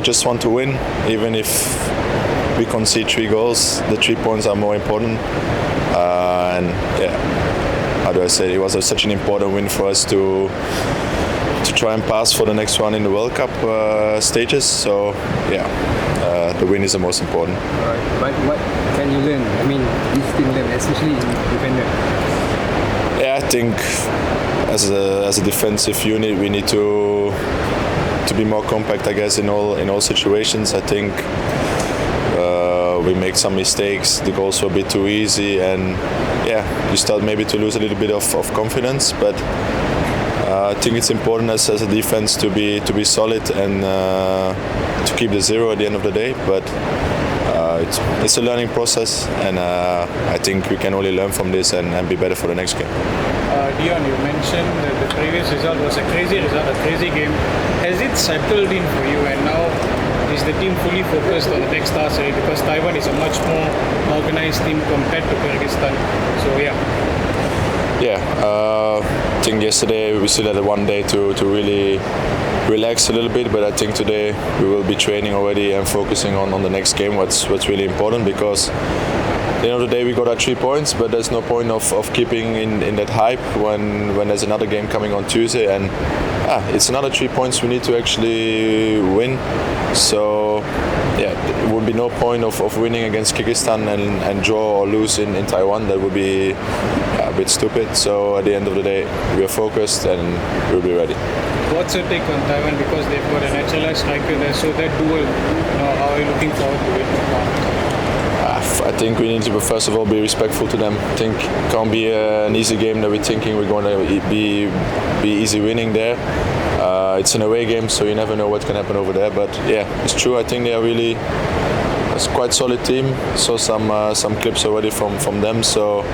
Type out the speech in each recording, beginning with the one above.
just want to win, even if we concede 3 goals. The 3 points are more important. And yeah, how do I say? It was such an important win for us to try and pass for the next one in the World Cup stages. So yeah, the win is the most important. All right, but what can you learn? I mean, this team learn, especially in defender. Yeah, I think as a defensive unit, we need to be more compact, I guess, in all situations. I think we make some mistakes. The goals were a bit too easy, and yeah, you start maybe to lose a little bit of confidence. But I think it's important as a defense to be solid and to keep the 0 at the end of the day. But it's a learning process, and I think we can only learn from this and be better for the next game. Dion, you mentioned that the previous result was a crazy result, a crazy game. Has it settled in for you, and now is the team fully focused on the next task? Because Taiwan is a much more organized team compared to Kyrgyzstan. So yeah. Yeah, I think yesterday we still had 1 day to really relax a little bit, but I think today we will be training already and focusing on the next game. What's really important, because at the end of the day we got our 3 points, but there's no point of keeping in that hype when there's another game coming on Tuesday, and it's another 3 points we need to actually win. So yeah, there would be no point of winning against Kyrgyzstan and draw or lose in Taiwan. That would be a bit stupid. So at the end of the day, we are focused and we'll be ready. What's your take on Taiwan, because they've got a naturalized striker there? So that duel, how are you looking forward to it? I think we need to first of all be respectful to them. I think it can't be an easy game that we're thinking we're going to be easy winning there. It's an away game, so you never know what can happen over there. But yeah, it's true. I think they are really a quite solid team. Saw some clips already from them, so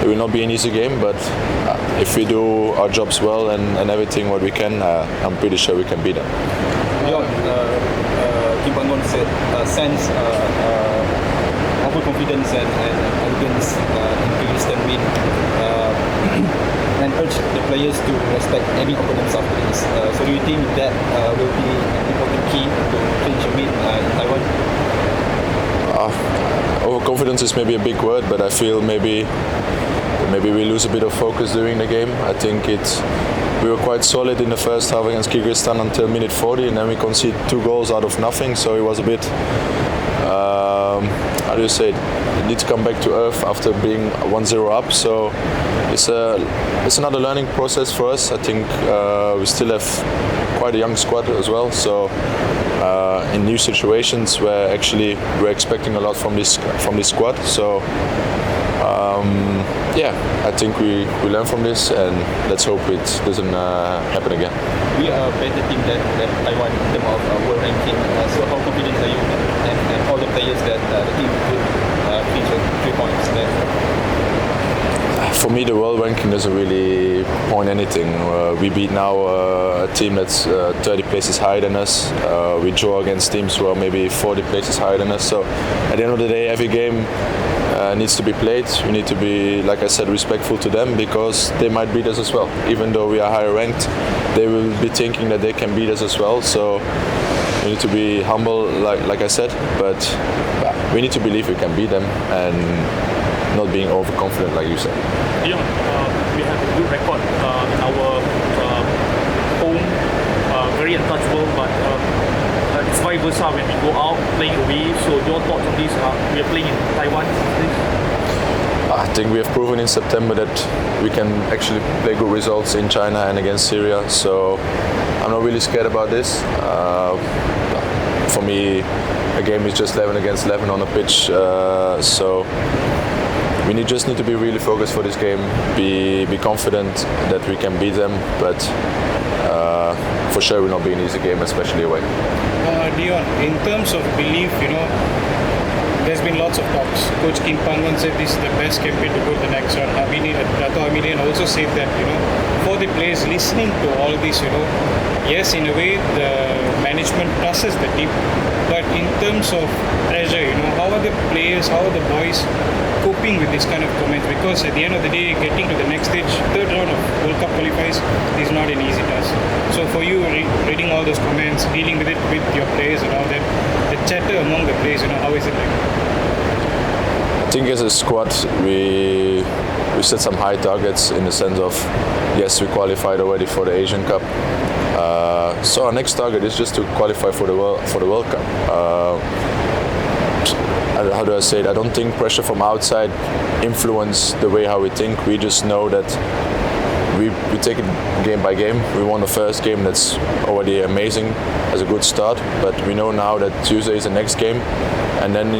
it will not be an easy game. But if we do our jobs well and everything what we can, I'm pretty sure we can beat them. Dion, Kim Bangon said, sense overconfidence and arrogance in Kyrgyzstan win, and urge the players to respect any opponents after this. So do you think that will be an important key to clinch a win in Taiwan? Overconfidence is maybe a big word, but I feel maybe we lose a bit of focus during the game. I think we were quite solid in the first half against Kyrgyzstan until minute 40, and then we conceded 2 goals out of nothing. So it was a bit, how do you say it? You need to come back to earth after being 1-0 up. So it's another learning process for us. I think we still have quite a young squad as well. So in new situations where actually we're expecting a lot from this squad. So yeah, I think we learn from this, and let's hope it doesn't happen again. We are a better team than Taiwan in terms of world ranking. So how confident are you and all the players that the team could feature 3 points there? For me, the world ranking doesn't really point anything. We beat now a team that's 30 places higher than us. We draw against teams who are maybe 40 places higher than us. So at the end of the day, every game needs to be played. We need to be, like I said, respectful to them, because they might beat us as well. Even though we are higher ranked, they will be thinking that they can beat us as well. So we need to be humble, like I said, but we need to believe we can beat them and not being overconfident, like you said. Dion, we have a good record in our home, very untouchable, but it's vice versa when we go out playing away. So your thoughts on this? We are playing in Taiwan. I think we have proven in September that we can actually play good results in China and against Syria. So I'm not really scared about this. For me, a game is just 11 against 11 on a pitch. So we just need to be really focused for this game. Be confident that we can beat them, but for sure it will not be an easy game, especially away. Dion, in terms of belief, there's been lots of talks. Coach Kim Pangon said this is the best campaign to go to the next round. Dato' Aminian also said that, for the players listening to all this, yes, in a way the management trusts the team, but in terms of pressure, how are the players, how are the boys coping with this kind of comments? Because at the end of the day, getting to the next stage, 3rd round of World Cup qualifiers is not an easy task. So for you, reading all those comments, dealing with it with your players and all that, chatter among the players? How is it like? I think as a squad we set some high targets in the sense of yes, we qualified already for the Asian Cup. So our next target is just to qualify for the World Cup. How do I say it? I don't think pressure from outside influence the way how we think. We just know that we take it game by game. We won the first game, that's already amazing as a good start. But we know now that Tuesday is the next game, and then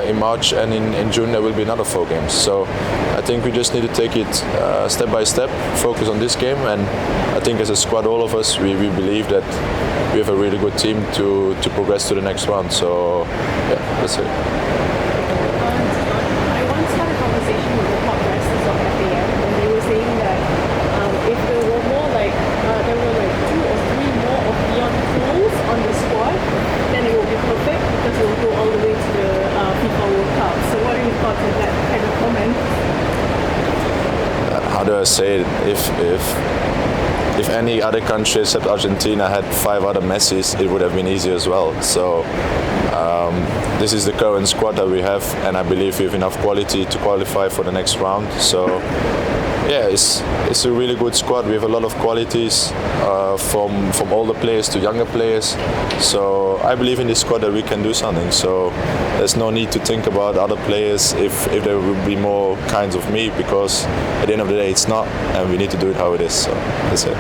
in March and in June there will be another 4 games. So I think we just need to take it step by step, focus on this game, and I think as a squad, all of us, we believe that we have a really good team to progress to the next round. So yeah, that's it. I once had a conversation with the top wrestlers of FAM, and they were saying that if there were more like 2 or 3 more of Dion tools on the squad, then it would be perfect because it will go all the way to the FIFA World Cup. So what are your thoughts on that kind of comment? How do I say it? If any other country except Argentina had 5 other Messis, it would have been easy as well. So this is the current squad that we have, and I believe we have enough quality to qualify for the next round. So yeah, it's a really good squad. We have a lot of qualities from older players to younger players. So I believe in this squad that we can do something. So there's no need to think about other players if there will be more kinds of me, because at the end of the day it's not, and we need to do it how it is. So that's it.